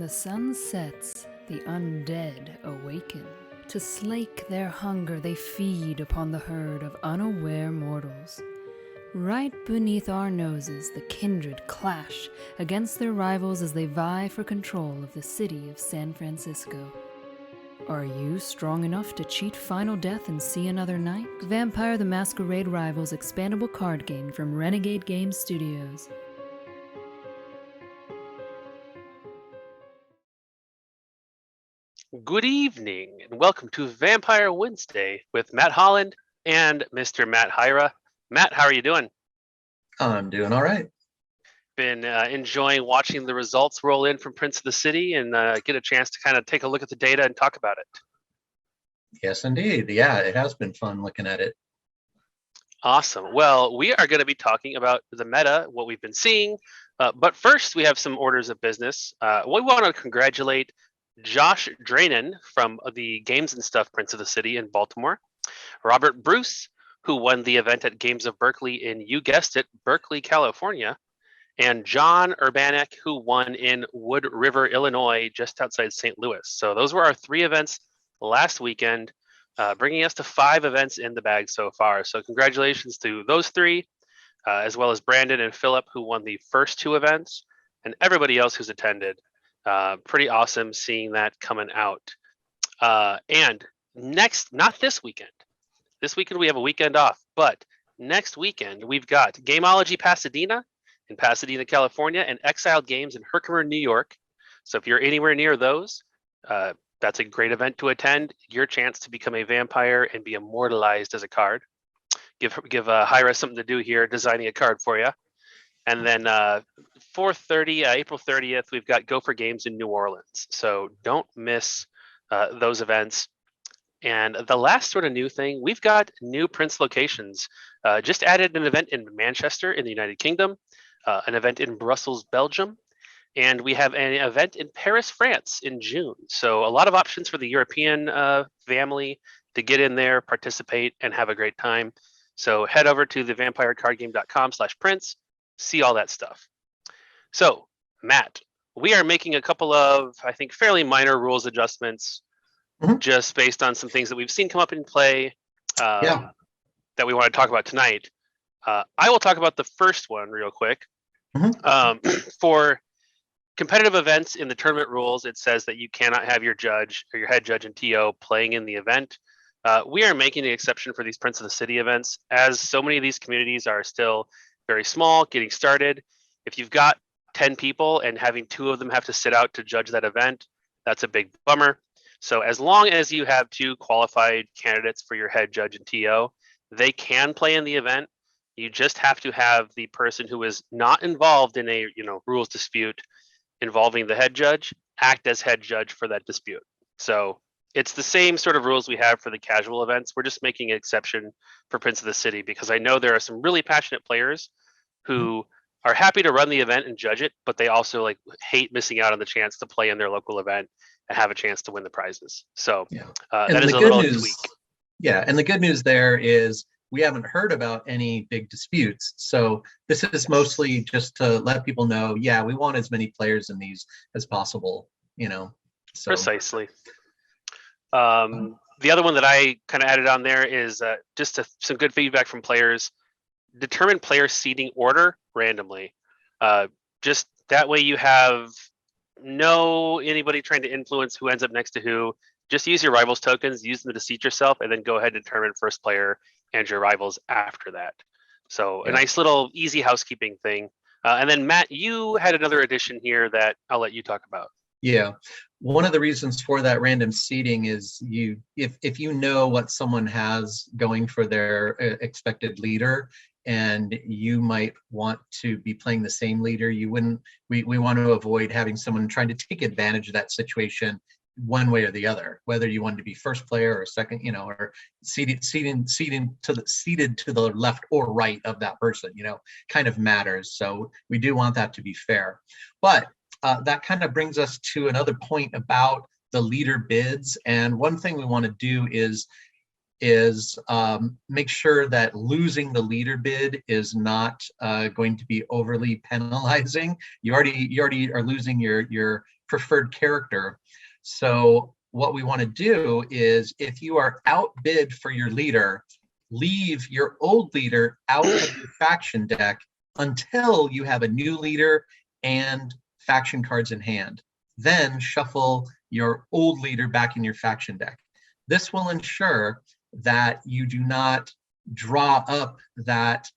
the sun sets, the undead awaken. To slake their hunger, they feed upon the herd of unaware mortals. Right beneath our noses, the kindred clash against their rivals as they vie for control of the city of San Francisco. Are you strong enough to cheat final death and see another night? Vampire the Masquerade Rivals expandable card game from Renegade Game Studios. Good evening, and welcome to Vampire Wednesday with Matt Holland and Mr. Matt Hyra. Matt, how are you doing? I'm doing all right. Been enjoying watching the results roll in from Prince of the City and get a chance to kind of take a look at the data and talk about it. Yes, indeed. Yeah, it has been fun looking at it. Awesome. Well, we are going to be talking about the meta, what we've been seeing. But first, we have some orders of business. We want to congratulate Josh Drainen from the Games and Stuff Prince of the City in Baltimore, Robert Bruce, who won the event at Games of Berkeley in, you guessed it, Berkeley, California, and John Urbanek, who won in Wood River, Illinois, just outside St. Louis. So those were our 3 events last weekend, bringing us to 5 events in the bag so far. So congratulations to those 3, as well as Brandon and Philip, who won the first 2 events, and everybody else who's attended. Pretty awesome seeing that coming out. And next, not this weekend. This weekend we have a weekend off, but next weekend we've got Gameology Pasadena in Pasadena, California, and Exiled Games in Herkimer, New York. So if you're anywhere near those, that's a great event to attend. Your chance to become a vampire and be immortalized as a card. Give Hyra something to do here, designing a card for you. And then 4:30, April 30th, we've got Gopher Games in New Orleans. So don't miss those events. And the last sort of new thing, we've got new Prince locations. Just added an event in Manchester in the United Kingdom, an event in Brussels, Belgium, and we have an event in Paris, France in June. So a lot of options for the European family to get in there, participate, and have a great time. So head over to thevampirecardgame.com/prince. See all that stuff. So, Matt, we are making a couple of, I think, fairly minor rules adjustments, just based on some things that we've seen come up in play that we want to talk about tonight. I will talk about the first one real quick. For competitive events in the tournament rules, it says that you cannot have your judge or your head judge and TO playing in the event. We are making the exception for these Prince of the City events, as so many of these communities are still very small, getting started. If you've got 10 people and having 2 of them have to sit out to judge that event, that's a big bummer. So as long as you have 2 qualified candidates for your head judge and TO, they can play in the event. You just have to have the person who is not involved in a rules dispute involving the head judge act as head judge for that dispute. So it's the same sort of rules we have for the casual events. We're just making an exception for Prince of the City because I know there are some really passionate players who are happy to run the event and judge it, but they also hate missing out on the chance to play in their local event and have a chance to win the prizes. So that is a little tweak. Yeah, and the good news there is we haven't heard about any big disputes. So this is mostly just to let people know, yeah, we want as many players in these as possible, So. Precisely. The other one that I kind of added on there is just some good feedback from players. Determine player seating order randomly. Just that way you have anybody trying to influence who ends up next to who. Just use your rivals tokens, use them to seat yourself, and then go ahead and determine first player and your rivals after that. So a nice little easy housekeeping thing. And then Matt, you had another addition here that I'll let you talk about. Yeah, one of the reasons for that random seating is if you know what someone has going for their expected leader, and you might want to be playing the same leader, we want to avoid having someone trying to take advantage of that situation one way or the other, whether you want to be first player or second, or seated to the left or right of that person, kind of matters. So we do want that to be fair. But that kind of brings us to another point about the leader bids. And one thing we want to do is make sure that losing the leader bid is not going to be overly penalizing. You already are losing your preferred character. So what we want to do is, if you are outbid for your leader, leave your old leader out of your faction deck until you have a new leader and faction cards in hand. Then shuffle your old leader back in your faction deck. This will ensure that you do not draw up that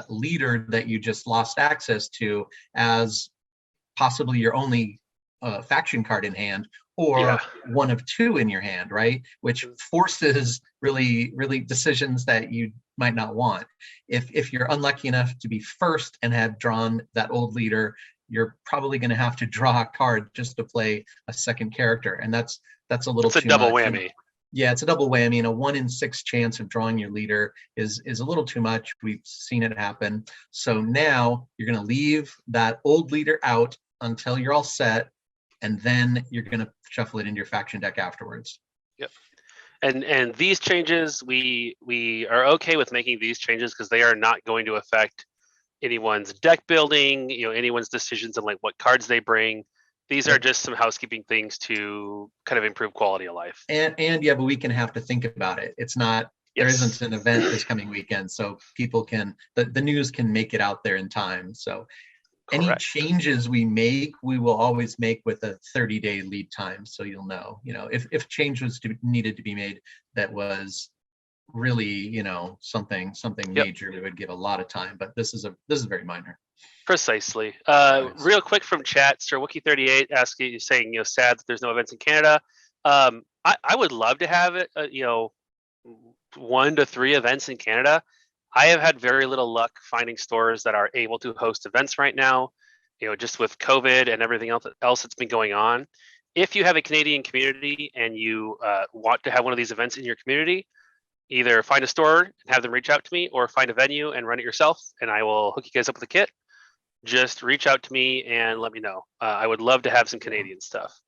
leader that you just lost access to as possibly your only faction card in hand, or one of two in your hand, right? Which forces really decisions that you might not want. If you're unlucky enough to be first and have drawn that old leader, you're probably going to have to draw a card just to play a second character, and that's a little too much. It's a double whammy. Yeah, it's a double whammy, and a 1 in 6 chance of drawing your leader is a little too much. We've seen it happen. So now you're going to leave that old leader out until you're all set, and then you're going to shuffle it into your faction deck afterwards. Yep. And these changes, we are okay with making these changes because they are not going to affect anyone's deck building, anyone's decisions on like what cards they bring. These are just some housekeeping things to kind of improve quality of life. And you have a week and a half to think about it. It's not, there isn't an event this coming weekend, so people can, the news can make it out there in time. So any changes we make, we will always make with a 30-day lead time. So you'll know, if change was needed to be made that was really, something major, we would give a lot of time, but this is very minor. Precisely. Real quick from chat, Sir Wookie38 asking, saying, sad that there's no events in Canada. I would love to have it, 1 to 3 events in Canada. I have had very little luck finding stores that are able to host events right now, just with COVID and everything else that's been going on. If you have a Canadian community and you want to have one of these events in your community, either find a store and have them reach out to me, or find a venue and run it yourself, and I will hook you guys up with a kit. Just reach out to me and let me know. I would love to have some Canadian stuff.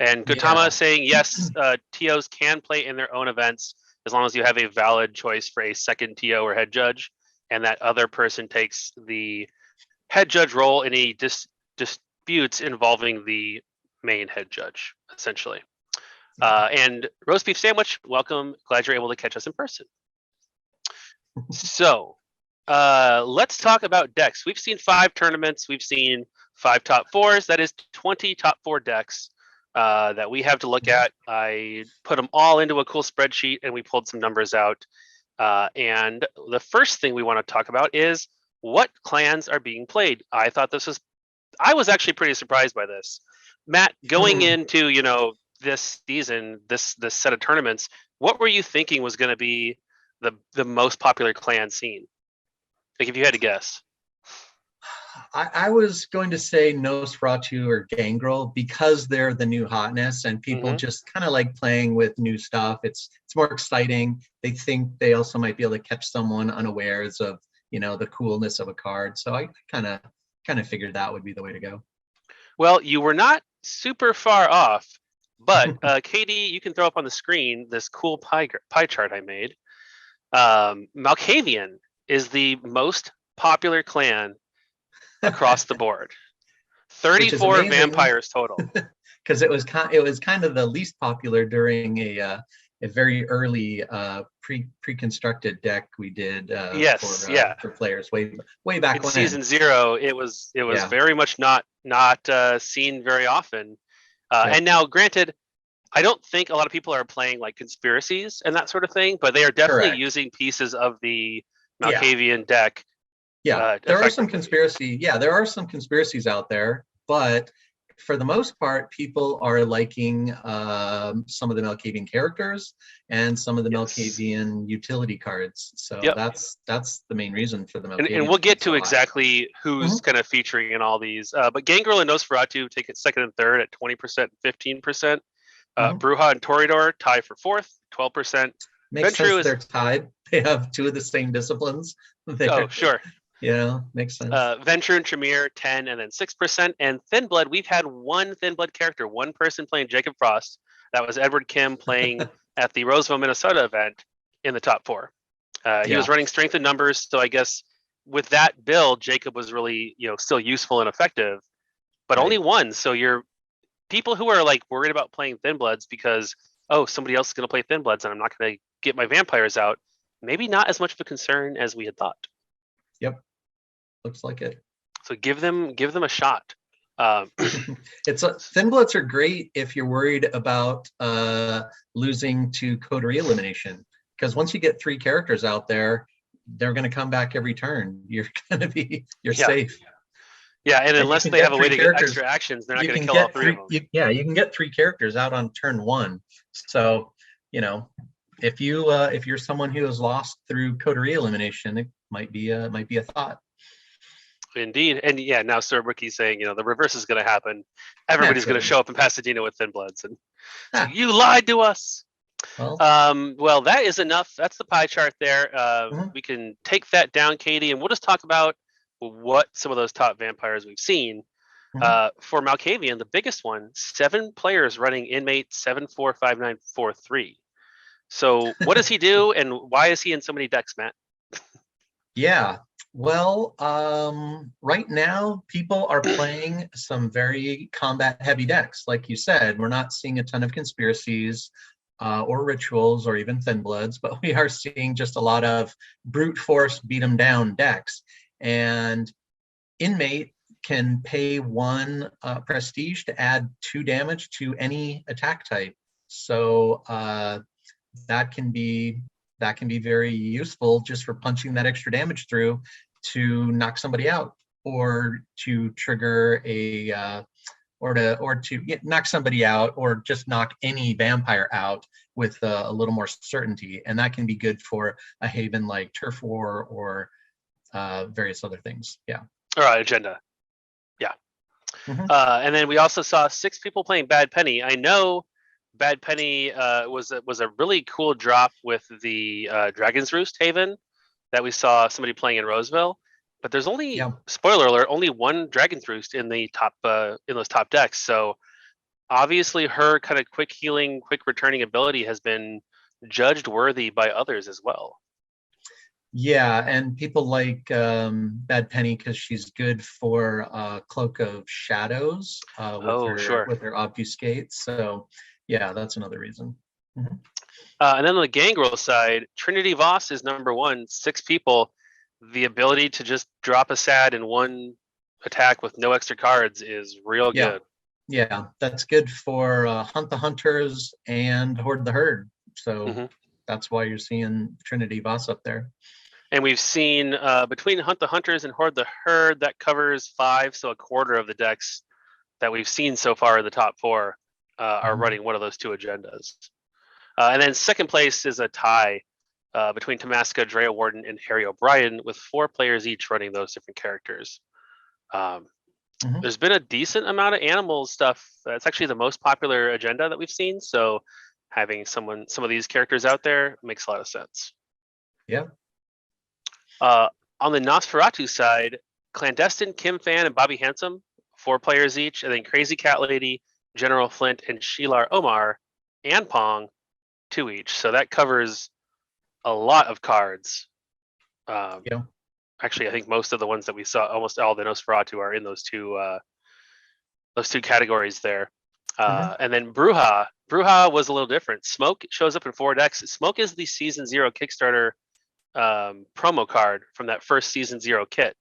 And Gautama is saying, yes, TOs can play in their own events as long as you have a valid choice for a second TO or head judge, and that other person takes the head judge role in any disputes involving the main head judge, essentially. And Roast Beef Sandwich, welcome. Glad you're able to catch us in person. So let's talk about decks. We've seen 5 tournaments. We've seen 5 top 4s. That is 20 top 4 decks that we have to look at. I put them all into a cool spreadsheet and we pulled some numbers out. And the first thing we want to talk about is what clans are being played. I was actually pretty surprised by this. Matt, going into, this season, this set of tournaments, what were you thinking was going to be the most popular clan seen? Like, if you had to guess. I was going to say Nosferatu or Gangrel because they're the new hotness and people just kind of like playing with new stuff. It's more exciting. They think they also might be able to catch someone unawares of, the coolness of a card. So I kind of figured that would be the way to go. Well, you were not super far off, but Katie, you can throw up on the screen this cool pie chart I made. Malkavian is the most popular clan across the board. 34 vampires total. Because it was kind of the least popular during a very early pre-constructed deck we did for players way back in when. Season 0, it was very much not seen very often. And now, granted, I don't think a lot of people are playing like conspiracies and that sort of thing, but they are definitely using pieces of the Malkavian deck. Yeah, there are some conspiracies out there, but for the most part, people are liking some of the Malkavian characters and some of the Malkavian utility cards. So that's the main reason for the Malkavian. And we'll get to exactly who's kind of featuring in all these. But Gangrel and Nosferatu take it second and third at 20% and 15%. Bruja and Toreador tie for fourth, 12%. Makes sense they're tied. They have 2 of the same disciplines. Sure. Yeah, makes sense. Venture and Tremere, 10 and then 6%. And Thin Blood, we've had one Thin Blood character, one person playing Jacob Frost. That was Edward Kim playing at the Roseville, Minnesota event in the top 4. He was running strength in numbers. So I guess with that build, Jacob was really, still useful and effective, but only one. So you're people who are like worried about playing Thin Bloods because somebody else is going to play Thin Bloods and I'm not going to get my vampires out. Maybe not as much of a concern as we had thought. Yep, looks like it. So give them a shot. Thin Bloods are great if you're worried about losing to coterie elimination, because once you get 3 characters out there, they're going to come back every turn. You're safe. Yeah, and unless they have a way to get extra actions, they're not going to kill all 3 of them. You can get 3 characters out on turn 1. So, if you're someone who has lost through coterie elimination, it might be a thought. Indeed, and now Sir Rookie's saying, the reverse is going to happen. Everybody's going to show up in Pasadena with Thin Bloods, and so you lied to us. Well, that is enough. That's the pie chart there. We can take that down, Katie, and we'll just talk about what some of those top vampires we've seen. For Malkavian, the biggest one, 7 players running inmate 745943. So what does he do, and why is he in so many decks, Matt? Yeah, well, right now people are playing some very combat heavy decks. Like you said, we're not seeing a ton of conspiracies or rituals or even Thin Bloods, but we are seeing just a lot of brute force beat them down decks. And inmate can pay 1 prestige to add 2 damage to any attack type. So that can be very useful just for punching that extra damage through to knock somebody out, or to trigger knock somebody out, or just knock any vampire out with a little more certainty. And that can be good for a haven like Turf War or various other things. Yeah. All right, agenda. Yeah. And then we also saw 6 people playing Bad Penny. I know Bad Penny was a really cool drop with the Dragon's Roost Haven that we saw somebody playing in Roseville. But there's only, spoiler alert, only 1 Dragon's Roost in the top in those top decks. So obviously her kind of quick healing, quick returning ability has been judged worthy by others as well. Yeah, and people like Bad Penny because she's good for Cloak of Shadows with her obfuscate. So yeah, that's another reason. And then on the Gangrel side, Trinity Voss is number 1, 6 people. The ability to just drop a SAD in 1 attack with no extra cards is real good. Yeah, that's good for Hunt the Hunters and Horde the Herd. So that's why you're seeing Trinity Voss up there. And we've seen between Hunt the Hunters and Horde the Herd, that covers 5, so a quarter of the decks that we've seen so far in the top 4 are running one of those 2 agendas. And then second place is a tie between Tamaska, Drea Warden, and Harry O'Brien, with 4 players each running those different characters. There's been a decent amount of animal stuff. It's actually the most popular agenda that we've seen. So having some of these characters out there makes a lot of sense. Yeah. On the Nosferatu side, Clandestine, Kim Fan, and Bobby Handsome, 4 players each, and then Crazy Cat Lady, General Flint, and Sheelar Omar, and Pong, 2 each. So that covers a lot of cards. Actually, I think most of the ones that we saw, almost all the Nosferatu, are in those two categories there. And then Bruja was a little different. Smoke shows up in 4 decks. Smoke is the Season 0 Kickstarter promo card from that first Season 0 kit.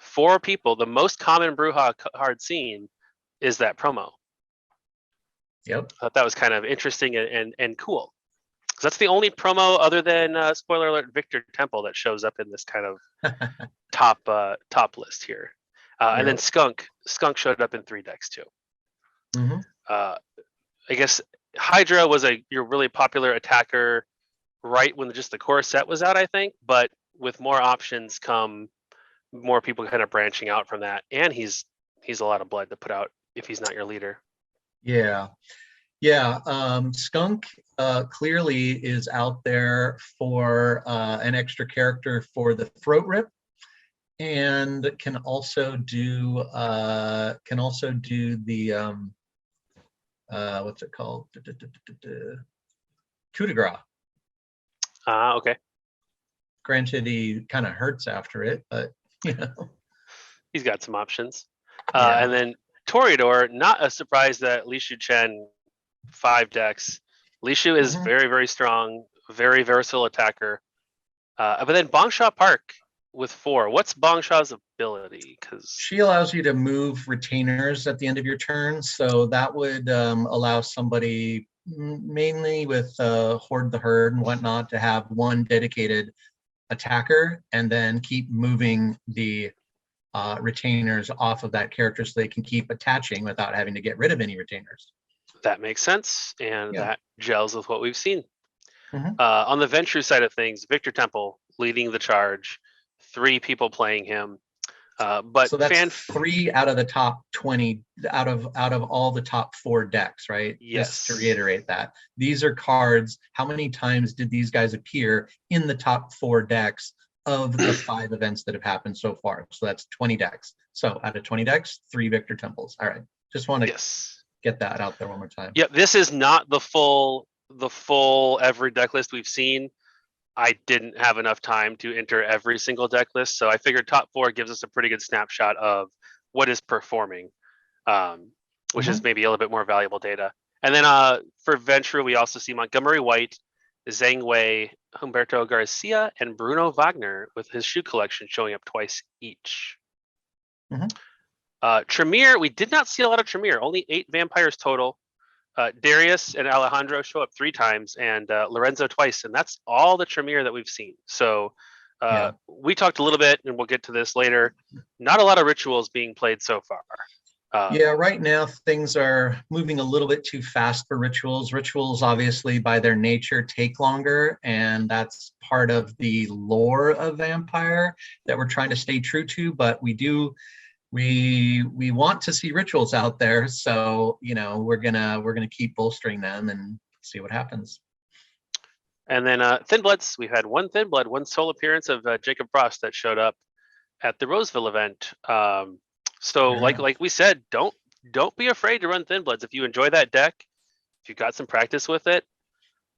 4 people, the most common Bruja card seen is that promo. Yep. I thought that was kind of interesting and cool. Because that's the only promo other than spoiler alert, Victor Temple, that shows up in this kind of top list here. And then Skunk showed up in 3 decks too. I guess Hydra was your really popular attacker right when just the core set was out, I think. But with more options come more people kind of branching out from that, and he's a lot of blood to put out if he's not your leader. Skunk clearly is out there for an extra character for the throat rip, and can also do the what's it called, coup de grace. Okay. Granted, he kind of hurts after it, but he's got some options. And then Toreador, not a surprise that Li Shu Chen 5 decks. Li Shu is very, very strong, very versatile attacker. But then Bongsha Park with 4. What's Bongsha's ability? Because she allows you to move retainers at the end of your turn, so that would allow somebody, mainly with Hoard the Herd and whatnot, to have one dedicated attacker and then keep moving the retainers off of that character so they can keep attaching without having to get rid of any retainers. that makes sense, and Yeah. that gels with what we've seen. Mhm. On the Ventrue side of things, Victor Temple leading the charge, 3 people playing him. But so that's 3 out of the top 20 out of all the top 4 decks, right? Yes. Just to reiterate that. These are cards. How many times did these guys appear in the top 4 decks of the 5 events that have happened so far? So that's 20 decks. So out of 20 decks, 3 Victor Temples. All right. Just want to yes. get that out there one more time. Yep, this is not the full every deck list we've seen. I didn't have enough time to enter every single deck list, so I figured top 4 gives us a pretty good snapshot of what is performing, which is maybe a little bit more valuable data. And then for Ventrue, we also see Montgomery White, Zhang Wei, Humberto Garcia, and Bruno Wagner with his shoe collection showing up twice each. Tremere, we did not see a lot of Tremere, only 8 vampires total. Darius and Alejandro show up 3 times, and Lorenzo twice, and that's all the Tremere that we've seen. So we talked a little bit, and we'll get to this later. Not a lot of rituals being played so far. Yeah, right now things are moving a little bit too fast for rituals. Rituals, obviously, by their nature, take longer, and that's part of the lore of Vampire that we're trying to stay true to. But we want to see rituals out there, so we're gonna keep bolstering them and see what happens. And then Thin Bloods, we've had 1 Thin Blood, 1 sole appearance of Jacob Frost that showed up at the Roseville event. So like we said, don't be afraid to run Thin Bloods if you enjoy that deck. If you've got some practice with it,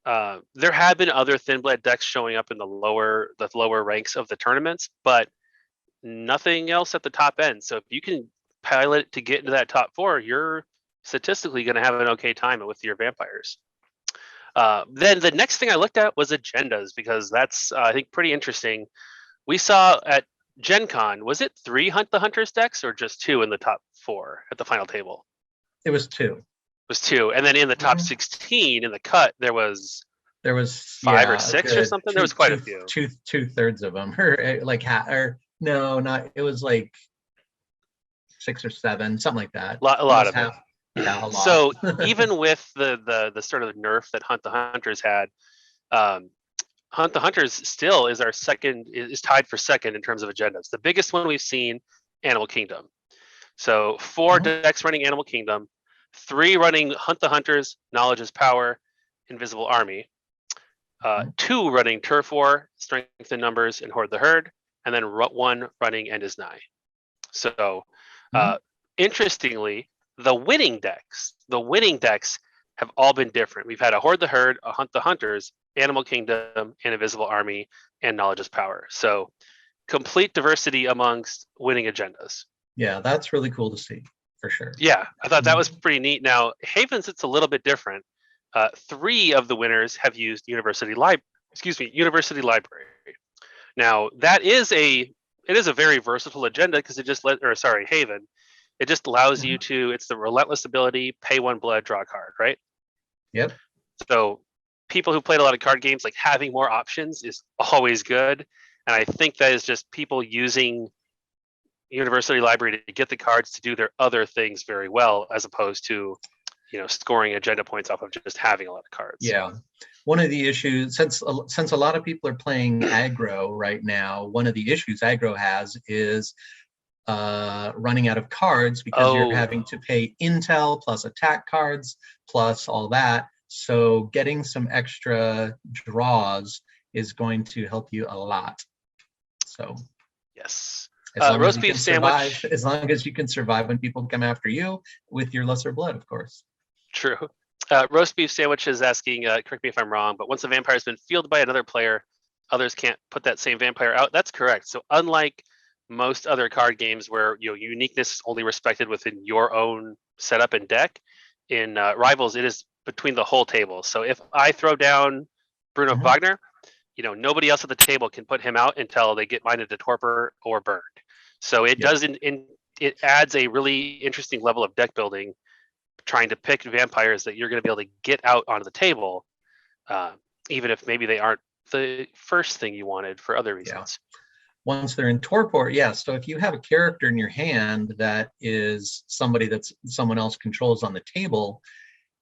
there have been other Thin Blood decks showing up in the lower ranks of the tournaments, but nothing else at the top end. So if you can pilot to get into that top 4, you're statistically going to have an okay time with your vampires. Then the next thing I looked at was agendas, because that's I think pretty interesting. We saw at Gen Con, was it 3 Hunt the Hunters decks or just 2 in the top 4 at the final table? It was 2. It was 2, and then in the top 16 in the cut there was 5 or 6 or something. There was quite a few. 2/3 of them, it was like 6 or 7, something like that. A lot of them. Yeah, a lot. So even with the sort of nerf that Hunt the Hunters had, Hunt the Hunters still is tied for second in terms of agendas. The biggest one we've seen, Animal Kingdom. So 4 decks running Animal Kingdom, 3 running Hunt the Hunters, Knowledge is Power, Invisible Army, 2 running Turf War, Strength in Numbers, and Hoard the Herd, and then 1 running End is Nigh. So interestingly, the winning decks have all been different. We've had a Hoard the Herd, a Hunt the Hunters, Animal Kingdom, and Invisible Army, and Knowledge is Power. So complete diversity amongst winning agendas. Yeah, that's really cool to see, for sure. Yeah, I thought that was pretty neat. Now, Havens, it's a little bit different. 3 of the winners have used University Library. Now, it is a very versatile agenda, because Haven. It just allows you to, it's the relentless ability, pay 1 blood, draw a card, right? Yep. So people who played a lot of card games, like having more options is always good. And I think that is just people using University Library to get the cards to do their other things very well, as opposed to, scoring agenda points off of just having a lot of cards. Yeah. One of the issues, since a lot of people are playing aggro right now, one of the issues aggro has is running out of cards, because you're having to pay intel plus attack cards plus all that. So getting some extra draws is going to help you a lot. So yes, roast beef sandwich. As long as you can survive when people come after you with your lesser blood, of course. True. Roast beef sandwich is asking, correct me if I'm wrong, but once a vampire has been fielded by another player, others can't put that same vampire out. That's correct. So unlike most other card games where uniqueness is only respected within your own setup and deck. In Rivals, it is between the whole table. So if I throw down Bruno Mhm. Wagner, nobody else at the table can put him out until they get minded to torpor or burned. So it Yep. doesn't. It adds a really interesting level of deck building, trying to pick vampires that you're going to be able to get out onto the table, even if maybe they aren't the first thing you wanted for other reasons. Once they're in torpor, yes. So if you have a character in your hand that is somebody that's someone else controls on the table,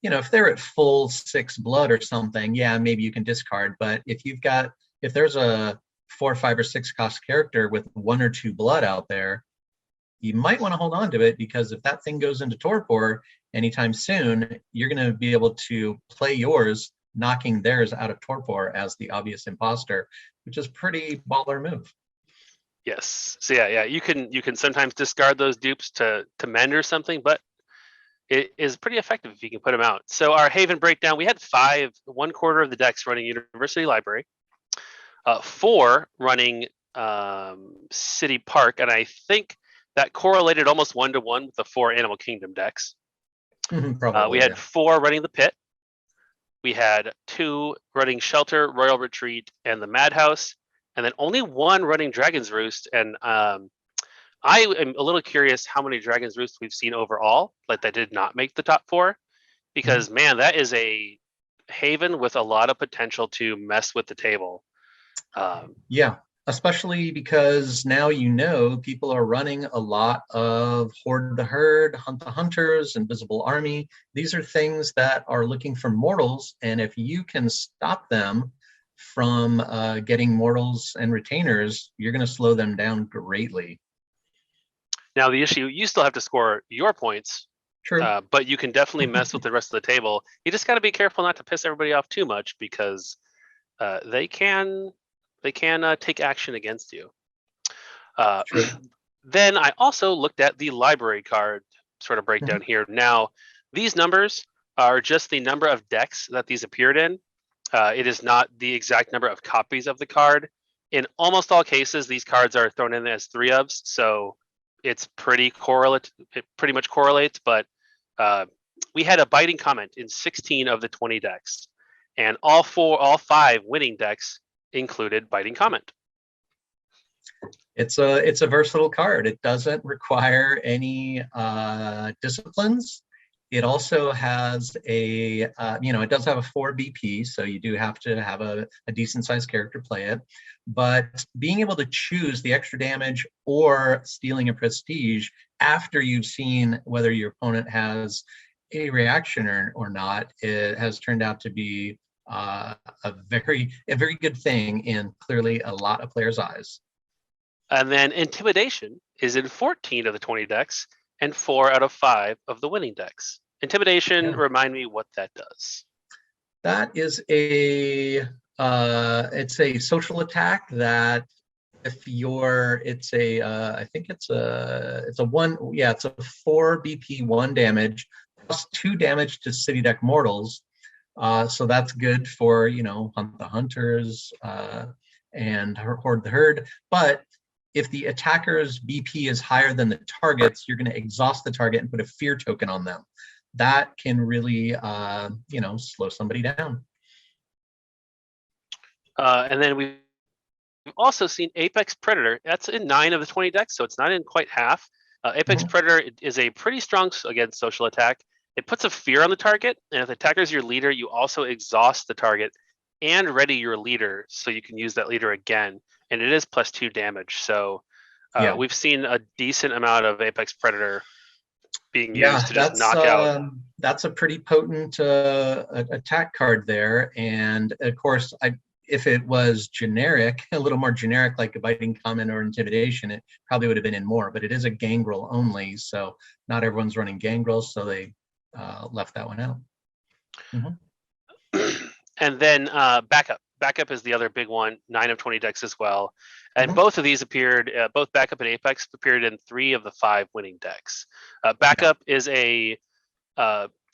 if they're at full 6 blood or something, yeah, maybe you can discard. But if there's a 4, 5, or 6 cost character with 1 or 2 blood out there, you might want to hold on to it, because if that thing goes into torpor anytime soon, you're going to be able to play yours, knocking theirs out of torpor as the obvious imposter, which is pretty baller move. Yes. So yeah, you can sometimes discard those dupes to mend or something, but it is pretty effective if you can put them out. So our Haven breakdown, we had 5, 1/4 of the decks running University Library, 4 running City Park, and I think that correlated almost 1-to-1 with the 4 Animal Kingdom decks. Probably. We had 4 running the Pit. We had 2 running Shelter, Royal Retreat, and the Madhouse, and then only 1 running Dragon's Roost. And I am a little curious how many Dragon's Roost we've seen overall, like that did not make the top 4, because man, that is a Haven with a lot of potential to mess with the table. Yeah, especially because now people are running a lot of Hoard the Herd, Hunt the Hunters, Invisible Army. These are things that are looking for mortals, and if you can stop them from getting mortals and retainers, you're going to slow them down greatly. Now the issue, you still have to score your points. True. But you can definitely mess with the rest of the table. You just got to be careful not to piss everybody off too much, because they can take action against you. Then I also looked at the library card sort of breakdown here. Now, these numbers are just the number of decks that these appeared in. It is not the exact number of copies of the card. In almost all cases, these cards are thrown in as 3-ofs, so it's pretty correlate. It pretty much correlates, but we had a biting comment in 16 of the 20 decks, and all 5 winning decks included biting comment. It's a versatile card. It doesn't require any disciplines. It also has it does have a 4 BP, so you do have to have a decent sized character play it. But being able to choose the extra damage or stealing a prestige after you've seen whether your opponent has a reaction or not, it has turned out to be a very good thing in clearly a lot of players' eyes. And then Intimidation is in 14 of the 20 decks and 4 out of 5 of the winning decks. Intimidation, remind me what that does. That is it's a social attack that if it's a 4 BP 1 damage plus 2 damage to city deck mortals. So that's good for Hunt the Hunters and Hoard the Herd. But if the attacker's BP is higher than the target's, you're going to exhaust the target and put a fear token on them. That can really slow somebody down. And then we've also seen Apex Predator. That's in 9 of the 20 decks, so it's not in quite half. Apex Predator is a pretty strong, again, social attack. It puts a fear on the target, and if the attacker is your leader, you also exhaust the target and ready your leader, so you can use that leader again. And it is plus 2 damage. So we've seen a decent amount of Apex Predator being used to just knock out. That's a pretty potent attack card there. And of course, if it was generic, a little more generic, like a biting comment or intimidation, it probably would have been in more. But it is a gangrel only, so not everyone's running gangrels, so they left that one out. And then Backup. Backup is the other big one, 9 of 20 decks as well. And both of these appeared, both Backup and Apex appeared in 3 of the 5 winning decks. Backup is a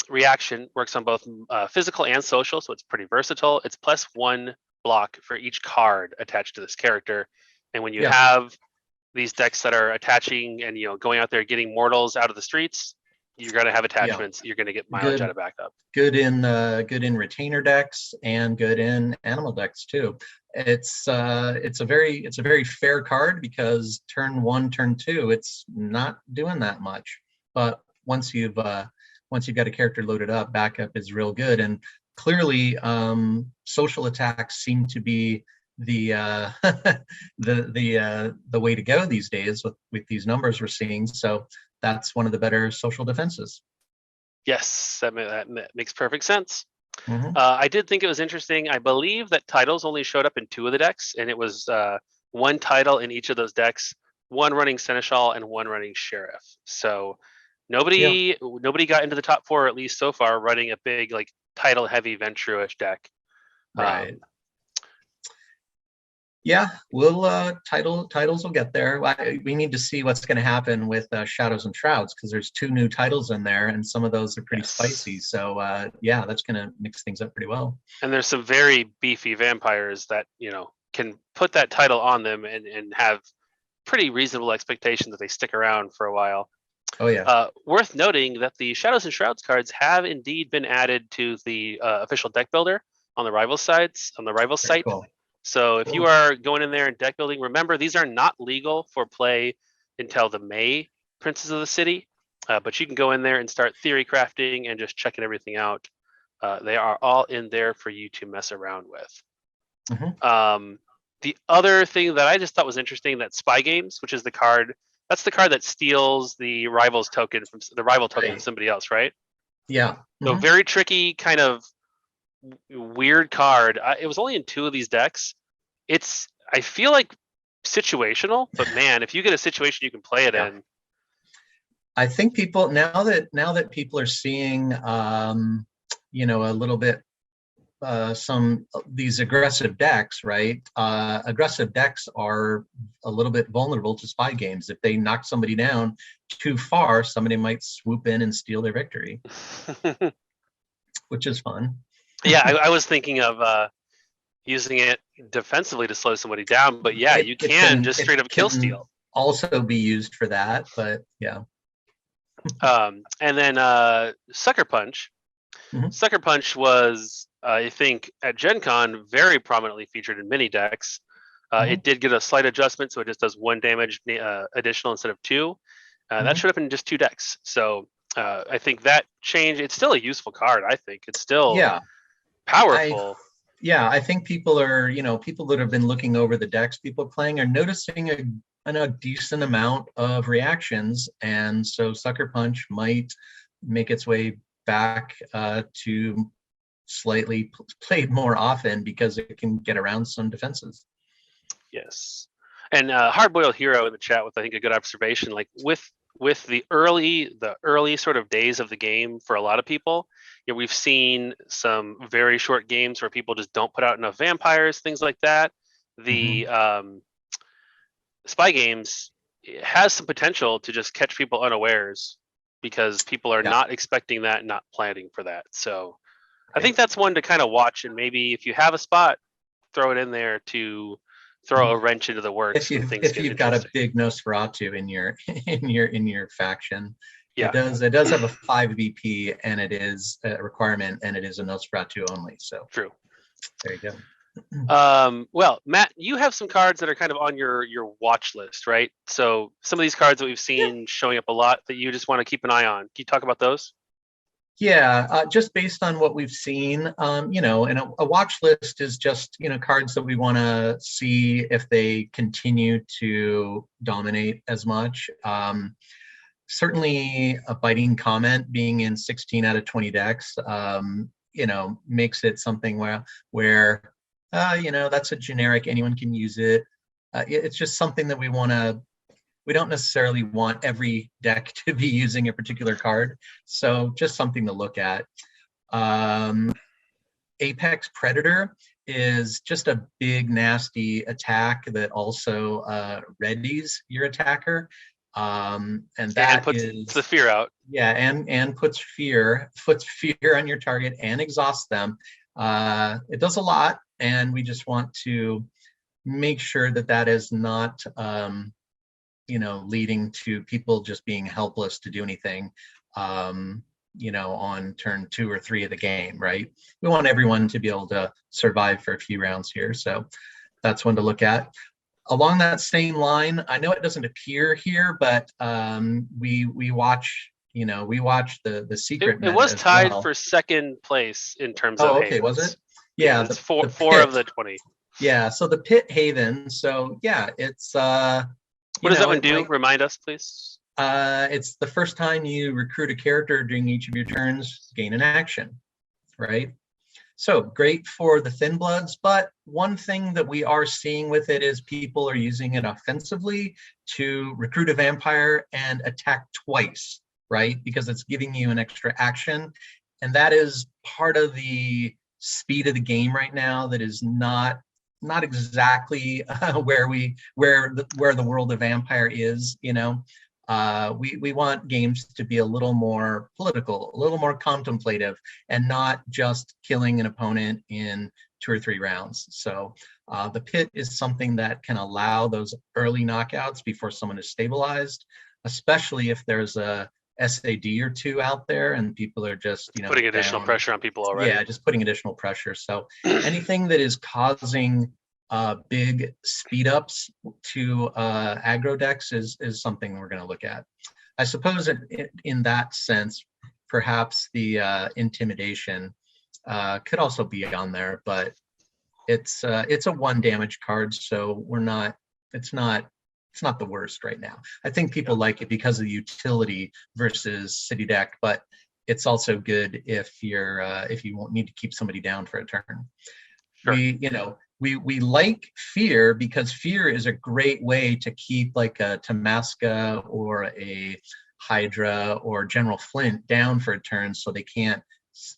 reaction, works on both physical and social, so it's pretty versatile. It's plus 1 block for each card attached to this character. And when you have these decks that are attaching and going out there getting mortals out of the streets, you're going to have attachments. You're going to get mileage out of backup. Good in retainer decks and good in animal decks too. It's a very fair card because turn 1, turn 2, it's not doing that much. But once you've got a character loaded up, backup is real good. And clearly, social attacks seem to be the the way to go these days with these numbers we're seeing. So that's one of the better social defenses. Yes, that makes perfect sense. Mm-hmm. I did think it was interesting. I believe that titles only showed up in 2 of the decks, and it was 1 title in each of those decks, 1 running Seneschal and 1 running Sheriff. So nobody got into the top 4, at least so far, running a big like title heavy Ventrue-ish deck. Right. Yeah, we'll titles will get there. We need to see what's going to happen with Shadows and Shrouds, because there's 2 new titles in there, and some of those are pretty spicy. So yeah, that's going to mix things up pretty well. And there's some very beefy vampires that can put that title on them and have pretty reasonable expectations that they stick around for a while. Oh yeah. Worth noting that the Shadows and Shrouds cards have indeed been added to the official deck builder on the rival sites site. Cool. So if you are going in there and deck building, remember these are not legal for play until the May Princes of the City, but you can go in there and start theory crafting and just checking everything out. They are all in there for you to mess around with. Mm-hmm. The other thing that I just thought was interesting, that Spy Games, which is the card that steals the rival's token from somebody else, right? Yeah. Mm-hmm. So very tricky, kind of weird card. It was only in 2 of these decks. I feel like situational, but man, if you get a situation you can play it in. I think people now that people are seeing a little bit some these aggressive decks, right? Aggressive decks are a little bit vulnerable to Spy Games. If they knock somebody down too far, somebody might swoop in and steal their victory, which is fun. Yeah, I was thinking of using it defensively to slow somebody down, but yeah, you can just straight up kill steal. Also be used for that, but yeah. And then Sucker Punch. Mm-hmm. Sucker Punch was, I think, at Gen Con very prominently featured in mini decks. It did get a slight adjustment, so it just does 1 damage additional instead of 2. That showed up in just 2 decks. So I think that change. It's still a useful card. I think it's still powerful. I think people that have been looking over the decks people playing are noticing a decent amount of reactions, and so Sucker Punch might make its way back to slightly played more often because it can get around some defenses. Yes, and Hardboiled Hero in the chat with, I think, a good observation. Like with the early sort of days of the game for a lot of people, we've seen some very short games where people just don't put out enough vampires, things like that. The Spy Games has some potential to just catch people unawares because people are not expecting that, not planning for that. So I think that's one to kind of watch, and maybe if you have a spot, throw it in there to throw a wrench into the works. If you've got a big Nosferatu in your faction, it does have a 5 VP, and it is a requirement, and it is a Nosferatu only. So true. There you go. Well, Matt, you have some cards that are kind of on your watch list, right? So some of these cards that we've seen showing up a lot that you just want to keep an eye on. Can you talk about those? Yeah, just based on what we've seen, and a watch list is just, cards that we want to see if they continue to dominate as much. Certainly a Biting Comment being in 16 out of 20 decks, makes it something where that's a generic, anyone can use it. It's just something that we don't necessarily want every deck to be using a particular card. So just something to look at. Apex Predator is just a big, nasty attack that also readies your attacker. And that puts the fear out. Yeah, and puts fear on your target and exhausts them. It does a lot, and we just want to make sure that is not leading to people just being helpless to do anything, on turn 2 or 3 of the game, right? We want everyone to be able to survive for a few rounds here. So that's one to look at. Along that same line, I know it doesn't appear here, but we watch the secret It meta was as tied well. for second place in terms of okay, was havens. it? Yeah, it's the four pit. of the 20. Yeah, so the pit haven. So yeah, it's What does that one it do? Remind us, please. it's the first time you recruit a character during each of your turns, gain an action, right? So great for the thin bloods, but one thing that we are seeing with it is people are using it offensively to recruit a vampire and attack twice, right? Because it's giving you an extra action. And that is part of the speed of the game right now that is not exactly where the world of vampire is, we want games to be a little more political, a little more contemplative, and not just killing an opponent in 2 or 3 rounds. So the pit is something that can allow those early knockouts before someone is stabilized, especially if there's a SAD or 2 out there and people are just putting additional pressure on people already. Yeah, just putting additional pressure. So anything that is causing big speed ups to aggro decks is something we're going to look at. I suppose in that sense, perhaps the intimidation could also be on there, but it's a 1 damage card, so it's not the worst right now. I think people like it because of the utility versus city deck, but it's also good if you won't need to keep somebody down for a turn. Sure. We like fear because fear is a great way to keep like a Tamaska or a Hydra or General Flint down for a turn so they can't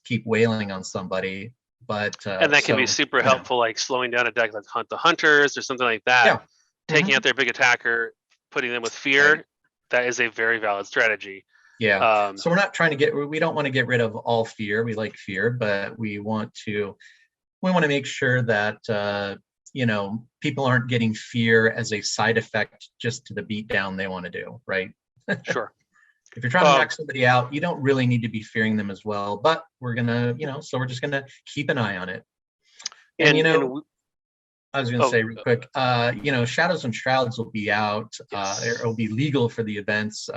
keep wailing on somebody. But and that can be super helpful, like slowing down a deck like Hunt the Hunters or something like that. Yeah. Taking out their big attacker, putting them with fear, right. That is a very valid strategy. Yeah. So we're not trying to we don't want to get rid of all fear. We like fear, but we want to make sure that people aren't getting fear as a side effect just to the beatdown they want to do, right? Sure. If you're trying to knock somebody out, you don't really need to be fearing them as well. But we're gonna, so we're just gonna keep an eye on it. And I was gonna say real quick, Shadows and Shrouds will be out. Yes. It'll be legal for the events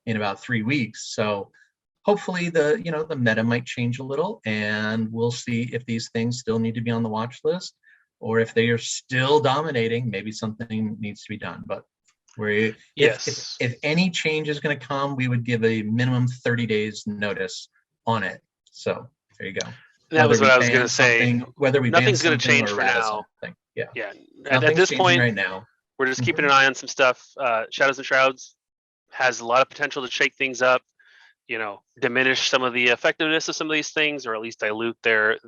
in about 3 weeks. So hopefully the meta might change a little, and we'll see if these things still need to be on the watch list, or if they are still dominating, maybe something needs to be done. But if any change is going to come, we would give a minimum 30 days notice on it. So there you go. That was what I was going to say. Whether we nothing's going to change for now. Yeah. At this point, right now, we're just keeping an eye on some stuff. Shadows and Shrouds has a lot of potential to shake things up. Diminish some of the effectiveness of some of these things, or at least dilute their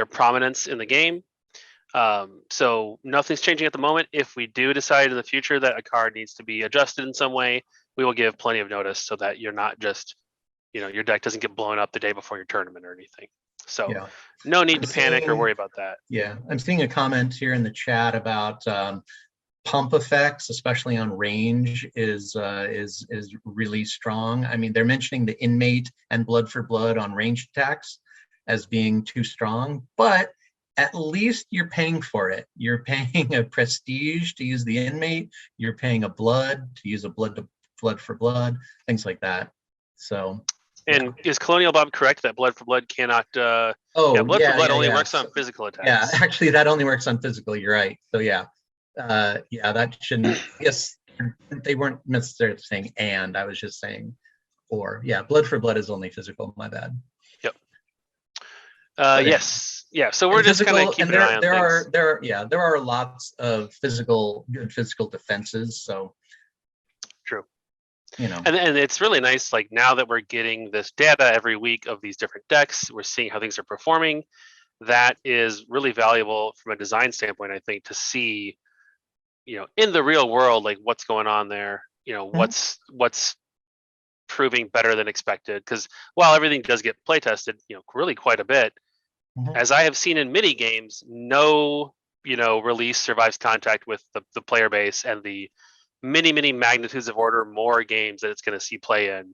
prominence in the game. So nothing's changing at the moment. If we do decide in the future that a card needs to be adjusted in some way, we will give plenty of notice so that you're not just, your deck doesn't get blown up the day before your tournament or anything. So no need to panic or worry about that. Yeah, I'm seeing a comment here in the chat about pump effects, especially on range, is really strong. I mean, they're mentioning the inmate and blood for blood on range attacks as being too strong, but at least you're paying for it. You're paying a prestige to use the inmate. You're paying a blood to use a blood for blood, things like that. So. And is Colonial Bob correct that blood for blood cannot? Blood for blood only works on physical attacks. Yeah, actually, that only works on physical. You're right. So that shouldn't. Yes, they weren't necessarily saying and. I was just saying or. Yeah, blood for blood is only physical. My bad. Yep. Yes. Yeah. So we're just kind of keeping an eye on things. There are lots of good physical defenses. So. True. And it's really nice, like now that we're getting this data every week of these different decks, we're seeing how things are performing. That is really valuable from a design standpoint, I think, to see, in the real world, like what's going on there, what's proving better than expected. Because while everything does get play tested, really quite a bit, as I have seen in mini games, no release survives contact with the player base and the many magnitudes of order more games that it's going to see play in,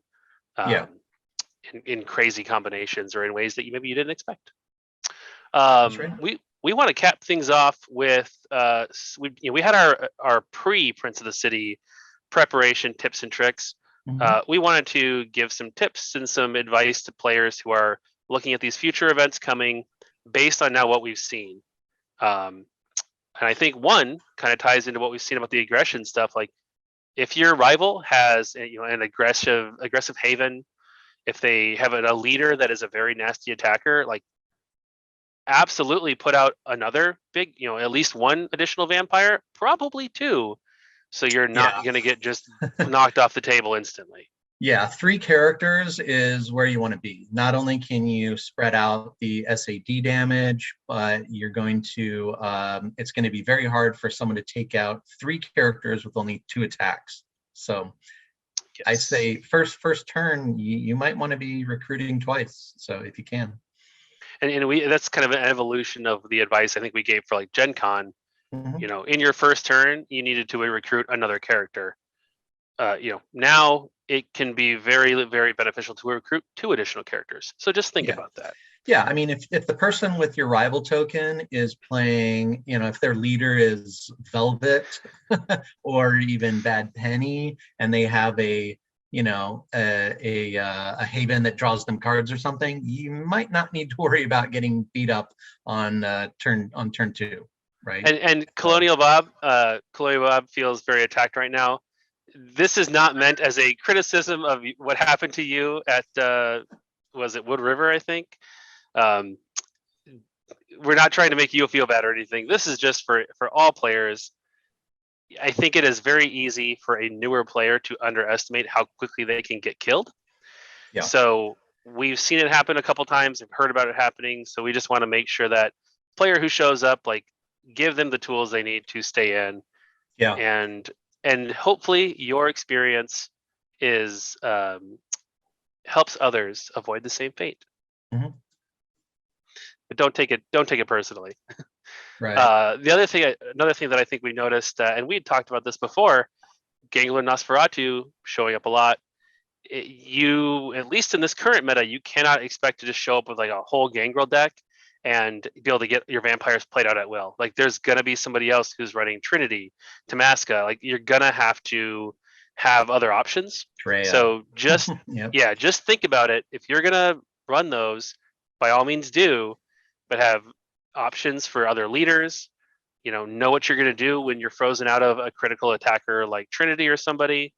Yeah. in crazy combinations or in ways that maybe you didn't expect. That's right. We want to cap things off with we had our pre Prince of the City preparation tips and tricks. We wanted to give some tips and some advice to players who are looking at these future events coming based on now what we've seen. And I think one kind of ties into what we've seen about the aggression stuff. Like, if your rival has an aggressive haven, if they have a leader that is a very nasty attacker, like, absolutely put out another big, at least one additional vampire, probably two, so you're not going to get just knocked off the table instantly. Yeah, 3 characters is where you want to be. Not only can you spread out the SAD damage, but you're going to, it's going to be very hard for someone to take out 3 characters with only 2 attacks. So yes. I say first turn, you might want to be recruiting twice. So if you can. And that's kind of an evolution of the advice I think we gave for like Gen Con. In your first turn, you needed to recruit another character. Now it can be very, very beneficial to recruit 2 additional characters. So just think about that. Yeah, I mean, if the person with your rival token is playing, if their leader is Velvet or even Bad Penny, and they have a haven that draws them cards or something, you might not need to worry about getting beat up on turn 2, right? And Colonial Bob feels very attacked right now. This is not meant as a criticism of what happened to you at was it Wood River, I think. We're not trying to make you feel bad or anything. This is just for all players. I think it is very easy for a newer player to underestimate how quickly they can get killed. Yeah. So we've seen it happen a couple times. I've heard about it happening. So we just want to make sure that player who shows up, like, give them the tools they need to stay in. Yeah. And hopefully your experience is helps others avoid the same fate. Mm-hmm. But don't take it personally. Right. Another thing that I think we noticed, and we had talked about this before, Gangler Nosferatu showing up a lot. You, at least in this current meta, you cannot expect to just show up with like a whole Gangrel deck and be able to get your vampires played out at will. Like, there's gonna be somebody else who's running Trinity, Tamaska. Like, you're gonna have to have other options. Treya. So just yep. Just think about it. If you're gonna run those, by all means do, but have options for other leaders. Know what you're gonna do when you're frozen out of a critical attacker like Trinity or somebody.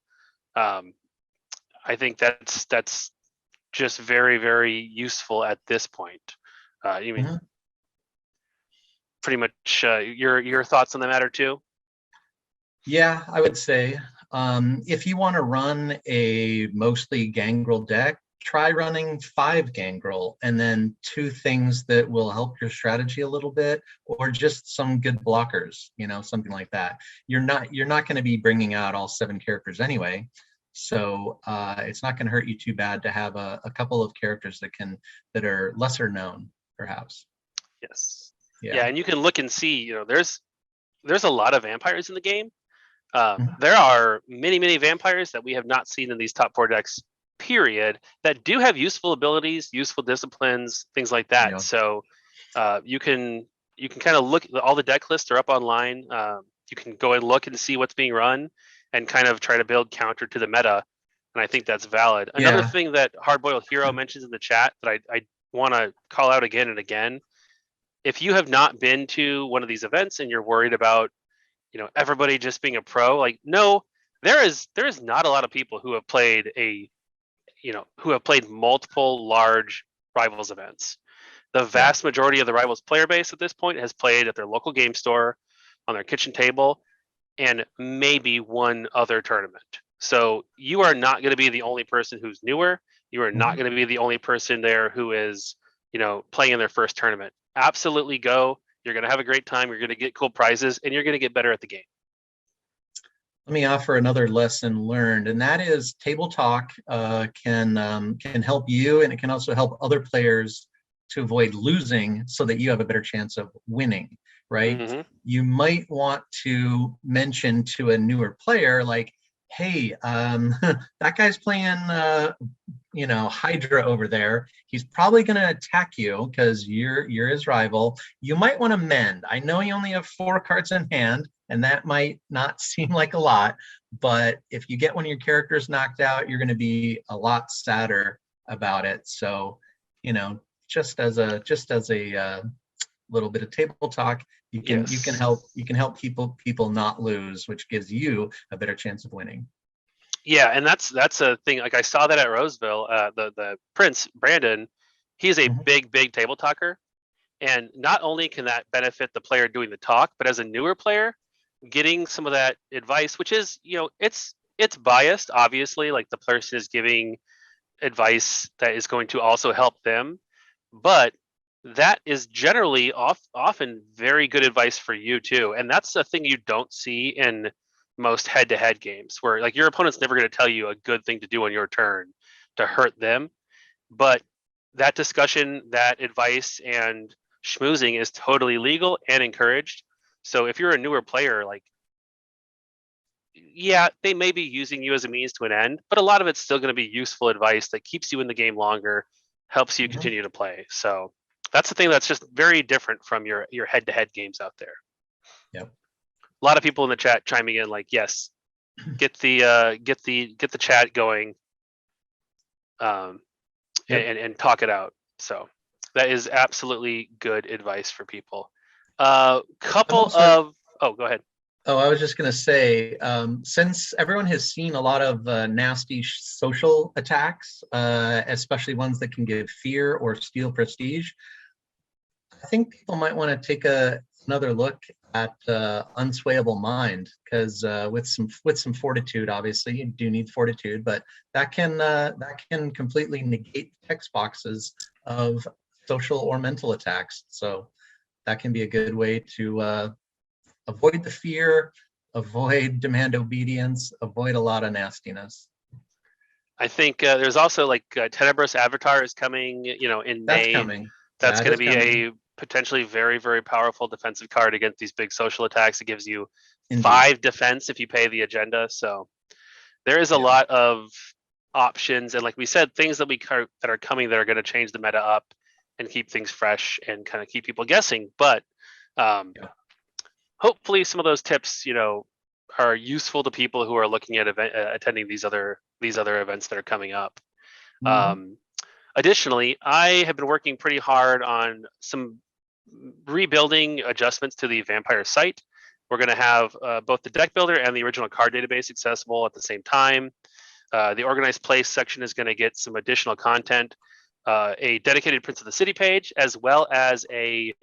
I think that's just very, very useful at this point. Pretty much your thoughts on the matter too? Yeah, I would say if you want to run a mostly Gangrel deck, try running 5 Gangrel and then 2 things that will help your strategy a little bit, or just some good blockers, something like that. You're not going to be bringing out all 7 characters anyway. So it's not going to hurt you too bad to have a couple of characters that are lesser known, perhaps. Yes. Yeah, and you can look and see. There's a lot of vampires in the game. There are many vampires that we have not seen in these top 4 decks. Period. That do have useful abilities, useful disciplines, things like that. Yeah. So you can kind of look. All the deck lists are up online. You can go and look and see what's being run, and kind of try to build counter to the meta. And I think that's valid. Another thing that Hardboiled Hero mentions in the chat that I want to call out again and again: if you have not been to one of these events and you're worried about, everybody just being a pro, like, no, there is not a lot of people who have played multiple large Rivals events. The vast majority of the Rivals player base at this point has played at their local game store, on their kitchen table, and maybe one other tournament. So you are not going to be the only person who's newer. You are not going to be the only person there who is, playing in their first tournament. Absolutely go. You're going to have a great time. You're going to get cool prizes, and you're going to get better at the game. Let me offer another lesson learned, and that is table talk can help you, and it can also help other players to avoid losing so that you have a better chance of winning. right? Hmm. You might want to mention to a newer player, like, hey, that guy's playing, Hydra over there. He's probably going to attack you because you're his rival. You might want to mend. I know you only have 4 cards in hand, and that might not seem like a lot, but if you get one of your characters knocked out, you're going to be a lot sadder about it. So, just as a little bit of table talk, you can Yes. help people not lose, which gives you a better chance of winning. Yeah, and that's a thing. Like I saw that at Roseville. The Prince Brandon, he's a Mhm. big table talker, and not only can that benefit the player doing the talk, but as a newer player, getting some of that advice, which is it's biased, obviously. Like the person is giving advice that is going to also help them, but that is generally often very good advice for you too. And that's a thing you don't see in most head-to-head games, where like your opponent's never going to tell you a good thing to do on your turn to hurt them, but that discussion, that advice, and schmoozing is totally legal and encouraged. So if you're a newer player, like, yeah, they may be using you as a means to an end, but a lot of it's still going to be useful advice that keeps you in the game longer, helps you Mhm. continue to play. So that's the thing that's just very different from your head-to-head games out there. Yep. A lot of people in the chat chiming in like, yes, get the chat going, um, Yep. and talk it out. So that is absolutely good advice for people. I'm Couple also of go ahead. Oh, I was just going to say, since everyone has seen a lot of nasty social attacks, especially ones that can give fear or steal prestige, I think people might want to take another look at unswayable mind, because with some fortitude, obviously you do need fortitude, but that can completely negate text boxes of social or mental attacks. So that can be a good way to avoid the fear, avoid demand obedience, avoid a lot of nastiness. I think there's also like Tenebrous Avatar is coming, in That's May. coming. That's That going to is be coming. a potentially very, very powerful defensive card against these big social attacks. It gives you Indeed. 5 defense if you pay the agenda. So there is a Yeah. lot of options, and like we said, things that are coming that are going to change the meta up and keep things fresh and kind of keep people guessing. But um, Yeah. hopefully, some of those tips, are useful to people who are looking at attending these other events that are coming up. Mhm. Um, Additionally, I have been working pretty hard on some rebuilding adjustments to the Vampire site. We're going to have both the deck builder and the original card database accessible at the same time. The organized play section is going to get some additional content, a dedicated Prince of the City page, as well as a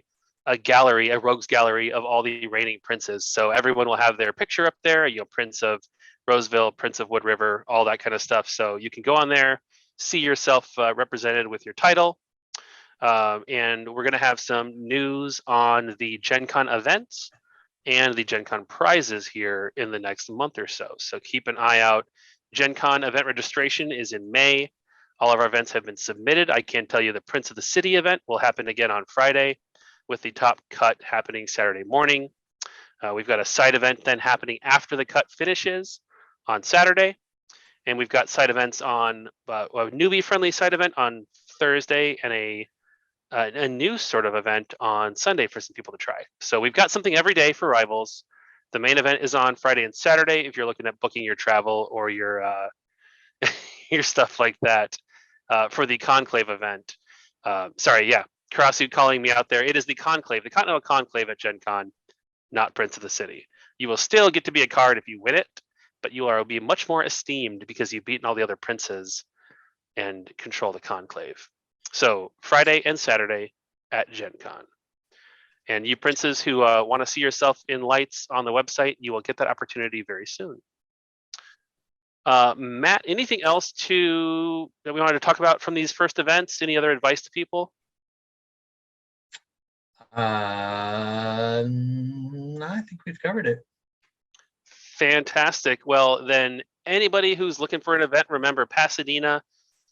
gallery, a rogues gallery of all the reigning princes. So everyone will have their picture up there, Prince of Roseville, Prince of Wood River, all that kind of stuff. So you can go on there, see yourself represented with your title. And we're going to have some news on the Gen Con events and the Gen Con prizes here in the next month or so. So keep an eye out. Gen Con event registration is in May. All of our events have been submitted. I can tell you the Prince of the City event will happen again on Friday, with the top cut happening Saturday morning. We've got a side event then happening after the cut finishes on Saturday. And we've got side events on a newbie friendly side event on Thursday and a new sort of event on Sunday for some people to try. So we've got something every day for rivals. The main event is on Friday and Saturday if you're looking at booking your travel or your your stuff like that for the Conclave event. Sorry, yeah, Karasu calling me out there. It is the Conclave, the Continental Conclave at Gen Con, not Prince of the City. You will still get to be a card if you win it, but you will be much more esteemed because you've beaten all the other princes and control the Conclave. So Friday and Saturday at Gen Con. And you princes who want to see yourself in lights on the website, you will get that opportunity very soon. Matt, anything else that we wanted to talk about from these first events? Any other advice to people? No, I think we've covered it. Fantastic. Well, then anybody who's looking for an event, remember Pasadena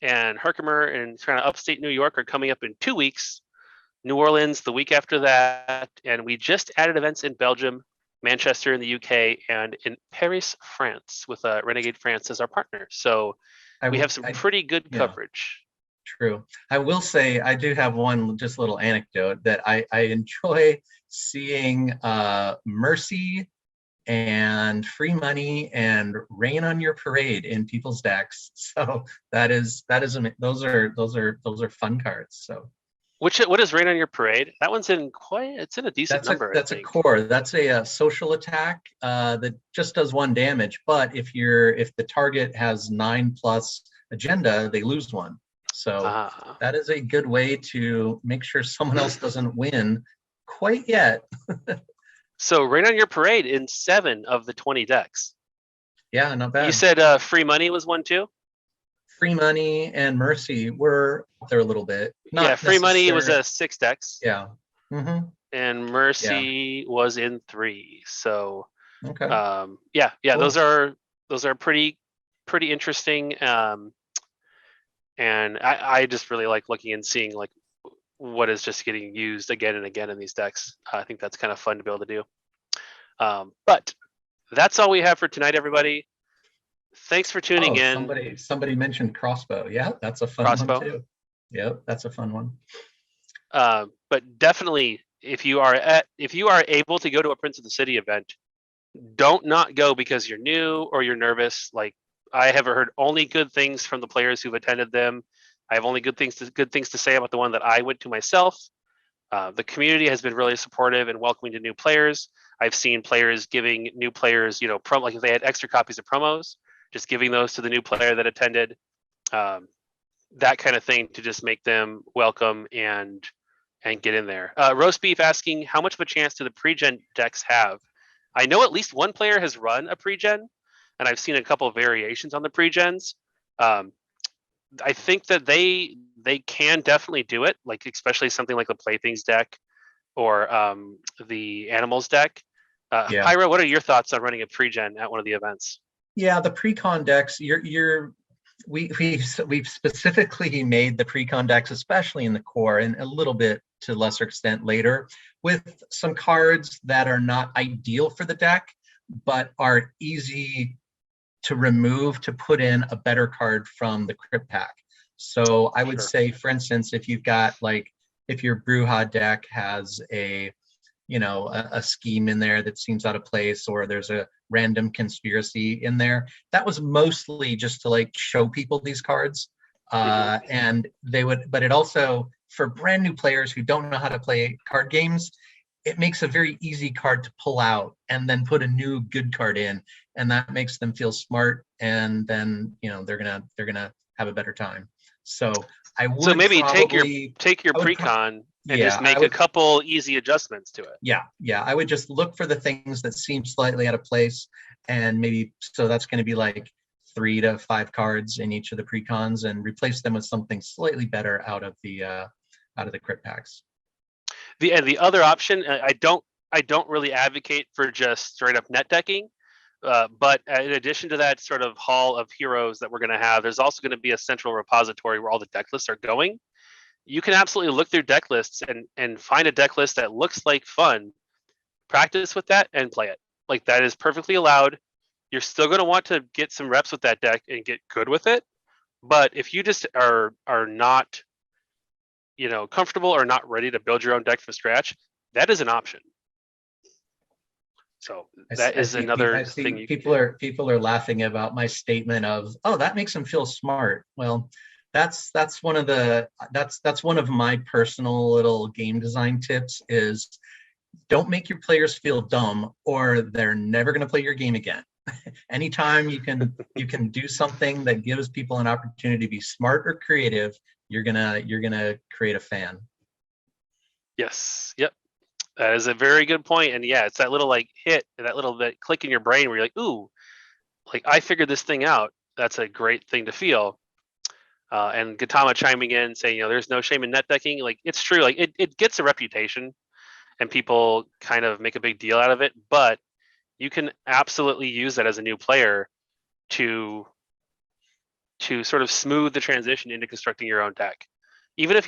and Herkimer and kind of upstate New York are coming up in 2 weeks. New Orleans the week after that, and we just added events in Belgium, Manchester in the UK, and in Paris, France, with Renegade France as our partner. So we have some pretty good yeah. coverage. True. I will say I do have one just little anecdote that I enjoy seeing Mercy and Free Money and Rain on Your Parade in people's decks. So those are fun cards. So What is Rain on Your Parade? That one's in it's in a decent number. That's a core. That's a social attack that just does 1 damage. But if the target has 9+ agenda, they lose 1. So that is a good way to make sure someone else doesn't win quite yet. So Rain on Your Parade in 7 of the 20 decks. Yeah, not bad. You said Free Money was one too? Free Money and Mercy were up there a little bit. Free Money was a 6 decks. Yeah. Mm-hmm. And Mercy was in 3. So okay. Cool. Those are pretty interesting. And I just really like looking and seeing like what is just getting used again and again in these decks. I think that's kind of fun to be able to do. But that's all we have for tonight, everybody. Thanks for tuning in. Somebody mentioned crossbow. Yeah, that's a fun one too. Yep, that's a fun one. But definitely, if you are able to go to a Prince of the City event, don't not go because you're new or you're nervous. Like, I have heard only good things from the players who've attended them. I have only good things to say about the one that I went to myself. The community has been really supportive and welcoming to new players. I've seen players giving new players, like if they had extra copies of promos, just giving those to the new player that attended. That kind of thing to just make them welcome and get in there. Roast Beef asking, how much of a chance do the pre-gen decks have? I know at least one player has run a pre-gen, and I've seen a couple of variations on the pre-gens. I think that they can definitely do it, like especially something like the Playthings deck or the Animals deck. Hyra, what are your thoughts on running a pre-gen at one of the events? Yeah, the pre-con decks, we've specifically made the pre-con decks, especially in the core, and a little bit to lesser extent later, with some cards that are not ideal for the deck, but are easy to remove to put in a better card from the crypt pack. So I would say, for instance, if you've got if your Bruja deck has a scheme in there that seems out of place, or there's a random conspiracy in there, that was mostly just to show people these cards. And but it also, for brand new players who don't know how to play card games, it makes a very easy card to pull out and then put a new good card in, and that makes them feel smart, and then they're gonna have a better time. So I would maybe take your pre-con and just make a couple easy adjustments to it. Yeah, I would just look for the things that seem slightly out of place, and maybe that's going to be 3 to 5 cards in each of the pre-cons, and replace them with something slightly better out of the crypt packs. The other option, I don't really advocate for just straight up net decking, but in addition to that sort of hall of heroes that we're going to have, there's also going to be a central repository where all the deck lists are going. You can absolutely look through deck lists and find a deck list that looks like fun, practice with that, and play it. That is perfectly allowed. You're still going to want to get some reps with that deck and get good with it. But if you just are not comfortable or not ready to build your own deck from scratch, that is an option. So that is another thing. People are laughing about my statement of, oh, that makes them feel smart. Well, that's one of my personal little game design tips is, don't make your players feel dumb, or they're never going to play your game again. Anytime you can do something that gives people an opportunity to be smart or creative, you're gonna create a fan. Yes. Yep. That is a very good point. And yeah, it's that little hit, that little bit click in your brain where you're like, ooh, I figured this thing out. That's a great thing to feel. And Gautama chiming in saying, there's no shame in net decking. It's true. It gets a reputation, and people kind of make a big deal out of it. But you can absolutely use that as a new player to sort of smooth the transition into constructing your own deck. even if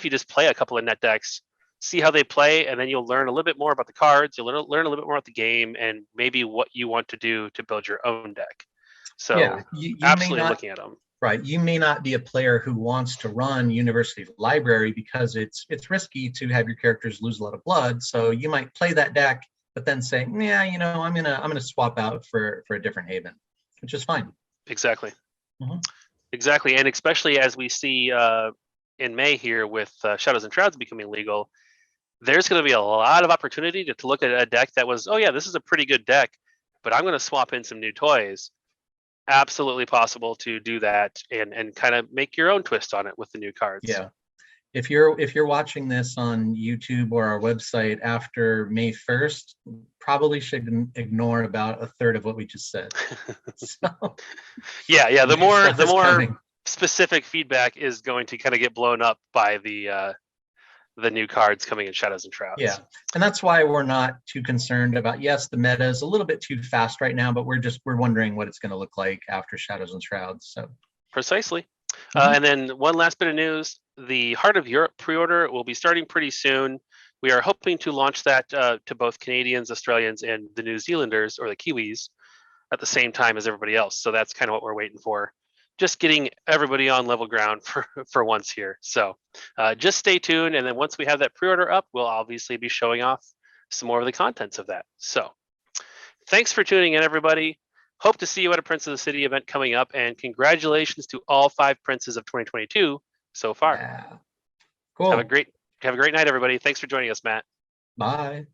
you just play a couple of net decks, see how they play, and then you'll learn a little bit more about the cards. You'll learn a little bit more about the game and maybe what you want to do to build your own deck. So Yeah, you may absolutely not, looking at them. right. You may not be a player who wants to run University Library because it's risky to have your characters lose a lot of blood. So you might play that deck, but then say, yeah, I'm gonna swap out for a different Haven, which is fine. Exactly. Mhm. Exactly, and especially as we see in May here with Shadows and Shrouds becoming legal, there's going to be a lot of opportunity to look at a deck that was, oh yeah, this is a pretty good deck, but I'm going to swap in some new toys. Absolutely possible to do that and kind of make your own twist on it with the new cards. Yeah. If you're watching this on YouTube or our website after May 1st, probably should ignore about a third of what we just said. So, yeah. The more coming. specific feedback is going to kind of get blown up by the new cards coming in Shadows and Shrouds. Yeah, and that's why we're not too concerned about. Yes, the meta is a little bit too fast right now, but we're wondering what it's going to look like after Shadows and Shrouds. So precisely. Mhm. And then one last bit of news: the Heart of Europe pre-order will be starting pretty soon. We are hoping to launch that to both Canadians, Australians, and the New Zealanders or the Kiwis at the same time as everybody else. So that's kind of what we're waiting for. Just getting everybody on level ground for once here. So just stay tuned. And then once we have that pre-order up, we'll obviously be showing off some more of the contents of that. So thanks for tuning in, everybody. Hope to see you at a Prince of the City event coming up. And congratulations to all 5 princes of 2022 so far. Yeah, cool. Have a great night, everybody. Thanks for joining us, Matt. Bye.